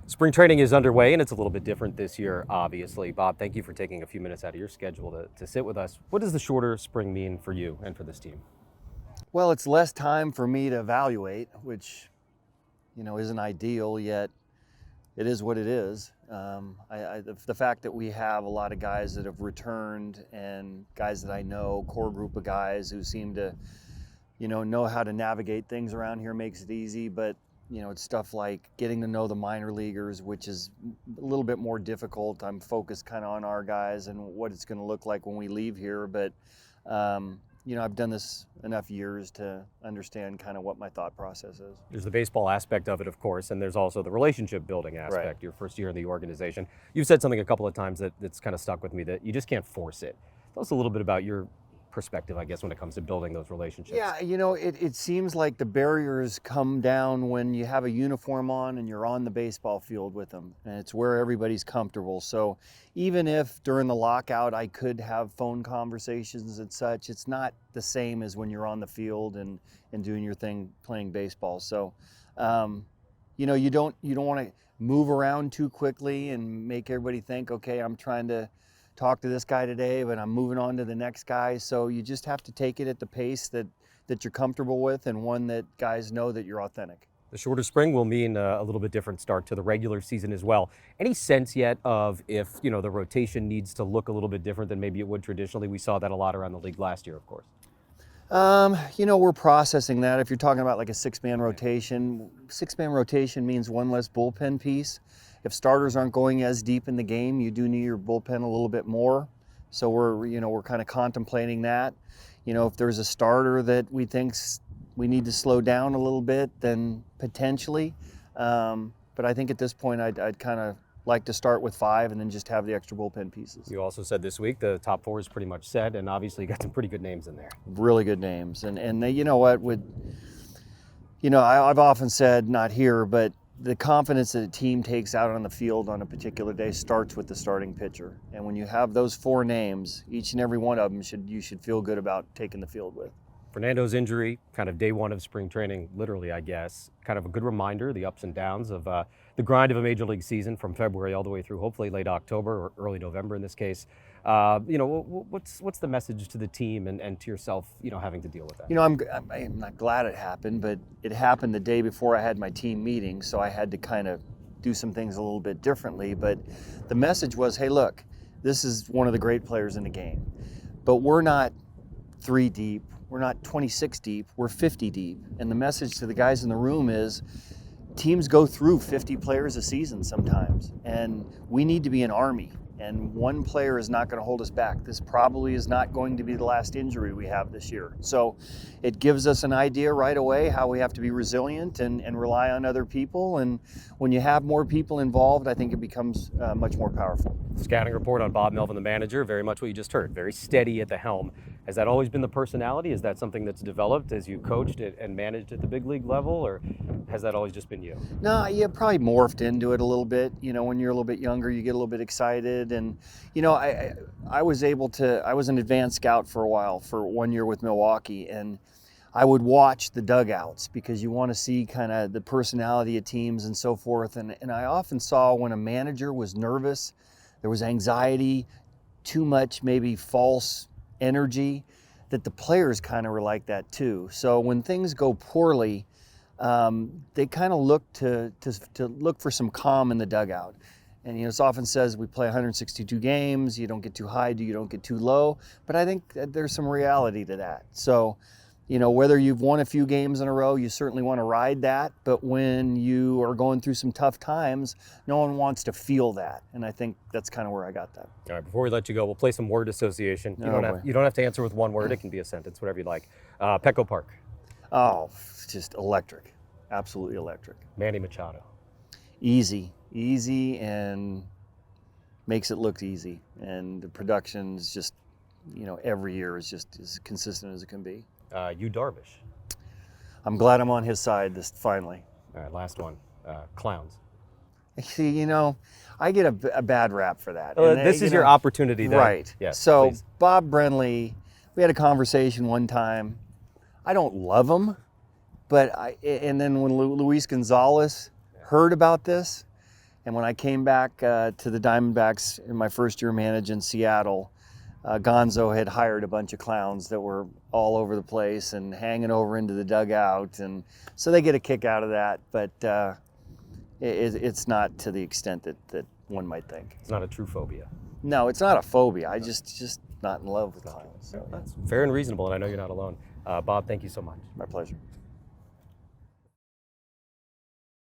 Spring training is underway, and it's a little bit different this year, obviously. Bob, thank you for taking a few minutes out of your schedule to sit with us. What does the shorter spring mean for you and for this team? Well, it's less time for me to evaluate, which, isn't ideal, yet it is what it is. The fact that we have a lot of guys that have returned and guys that I know, core group of guys who seem to, know how to navigate things around here makes it easy. But, it's stuff like getting to know the minor leaguers, which is a little bit more difficult. I'm focused kind of on our guys and what it's going to look like when we leave here. But, I've done this enough years to understand kind of what my thought process is. There's the baseball aspect of it, of course, and there's also the relationship building aspect. Right. Your first year in the organization. You've said something a couple of times that's kind of stuck with me, that you just can't force it. Tell us a little bit about your perspective, I guess, when it comes to building those relationships. Yeah, it seems like the barriers come down when you have a uniform on and you're on the baseball field with them, and it's where everybody's comfortable. So even if during the lockout I could have phone conversations and such, it's not the same as when you're on the field and doing your thing playing baseball. So you don't want to move around too quickly and make everybody think, okay, I'm trying to talk to this guy today, but I'm moving on to the next guy. So you just have to take it at the pace that you're comfortable with, and one that guys know that you're authentic. The shorter spring will mean a little bit different start to the regular season as well. Any sense yet of if, the rotation needs to look a little bit different than maybe it would traditionally? We saw that a lot around the league last year, of course. We're processing that. If you're talking about like a six-man rotation means one less bullpen piece. If starters aren't going as deep in the game, you do need your bullpen a little bit more. So we're kind of contemplating that. If there's a starter that we think we need to slow down a little bit, then potentially. But I think at this point, I'd kind of like to start with 5 and then just have the extra bullpen pieces. You also said this week the top 4 is pretty much set, and obviously you got some pretty good names in there. Really good names. And they, I've often said, not here, but the confidence that a team takes out on the field on a particular day starts with the starting pitcher. And when you have those 4 names, each and every one of them you should feel good about taking the field with. Fernando's injury, kind of day one of spring training, literally, I guess, kind of a good reminder, the ups and downs of the grind of a major league season from February all the way through hopefully late October or early November in this case. What's the message to the team and to yourself, having to deal with that? I'm not glad it happened, but it happened the day before I had my team meeting, so I had to kind of do some things a little bit differently. But the message was, hey, look, this is one of the great players in the game, but we're not 3 deep. We're not 26 deep, we're 50 deep. And the message to the guys in the room is teams go through 50 players a season sometimes, and we need to be an army. And one player is not going to hold us back. This probably is not going to be the last injury we have this year. So it gives us an idea right away how we have to be resilient and rely on other people. And when you have more people involved, I think it becomes much more powerful. Scouting report on Bob Melvin, the manager, very much what you just heard. Very steady at the helm. Has that always been the personality? Is that something that's developed as you coached it and managed at the big league level, or has that always just been you? No, you probably morphed into it a little bit. When you're a little bit younger, you get a little bit excited. And, I was an advanced scout for a while, for 1 year with Milwaukee, and I would watch the dugouts because you want to see kind of the personality of teams and so forth. And I often saw when a manager was nervous, there was anxiety, too much maybe false energy, that the players kind of were like that too. So when things go poorly, they kind of look to look for some calm in the dugout. And it's often says we play 162 games, you don't get too high, you don't get too low. But I think that there's some reality to that. So, whether you've won a few games in a row, you certainly want to ride that. But when you are going through some tough times, no one wants to feel that. And I think that's kind of where I got that. All right, before we let you go, we'll play some word association. You don't have to answer with one word. It can be a sentence, whatever you like. Petco Park. Oh, just electric. Absolutely electric. Manny Machado. Easy, and makes it look easy. And the production is just, every year is just as consistent as it can be. Yu Darvish. I'm glad I'm on his side finally. All right, last one. Clowns. See, I get a bad rap for that. This is your opportunity then. Right. Yes, so please. Bob Brenly, we had a conversation one time. I don't love him, and then when Luis Gonzalez heard about this, And when I came back to the Diamondbacks in my first year managing Seattle, Gonzo had hired a bunch of clowns that were all over the place and hanging over into the dugout, and so they get a kick out of that. But it's not to the extent that one might think. It's not a true phobia. No, it's not a phobia. I just not in love with clowns. So, That's fair and reasonable, and I know you're not alone. Bob, thank you so much. my pleasure.